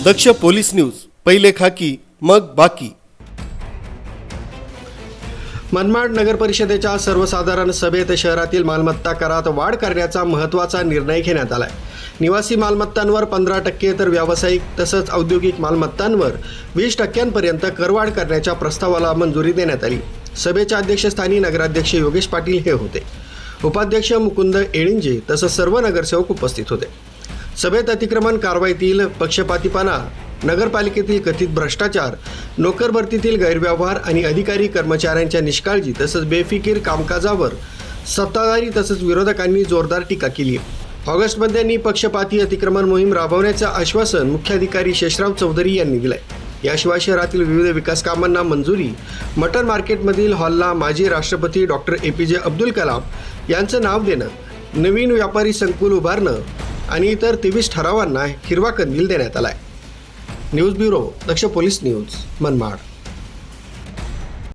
दक्ष police news, पहिले खाकी मग बाकी। मनमाड नगर परिषदेच्या सर्वसाधारण सभेत शहरातील मालमत्ता करात वाढ करण्याचा महत्त्वाचा निर्णय घेण्यात आला आहे। निवासी मालमत्तांवर 15% तर व्यावसायिक तसंच औद्योगिक मालमत्तांवर 20% करवाढ करण्याच्या प्रस्तावाला मंजुरी देण्यात आली। सभेच्या अध्यक्षस्थानी नगराध्यक्ष योगेश पाटील हे होते। उपाध्यक्ष मुकुंद एळिंजे तसंच सर्व नगरसेवक उपस्थित होते। सभेत अतिक्रमण कारवाईतील पक्षपातीपणा, नगरपालिकेतील कथित भ्रष्टाचार, नोकर भरतीतील गैरव्यवहार आणि अधिकारी कर्मचाऱ्यांच्या निष्काळजी तसंच बेफिकीर कामकाजावर सत्ताधारी तसंच विरोधकांनी जोरदार टीका केली। ऑगस्टमध्ये निपक्षपाती अतिक्रमण मोहीम राबवण्याचं आश्वासन मुख्याधिकारी शेषराव चौधरी यांनी दिलंय। याशिवाय शहरातील विविध विकास कामांना मंजुरी, मटन मार्केटमधील हॉलला माजी राष्ट्रपती डॉक्टर APJ अब्दुल कलाम यांचं नाव देणं, नवीन व्यापारी संकुल उभारणं आणि इतर 23 ठरावांना हिरवा कंदील देण्यात आलाय। न्यूज ब्युरो, दक्ष पोलीस न्यूज, मनमाड।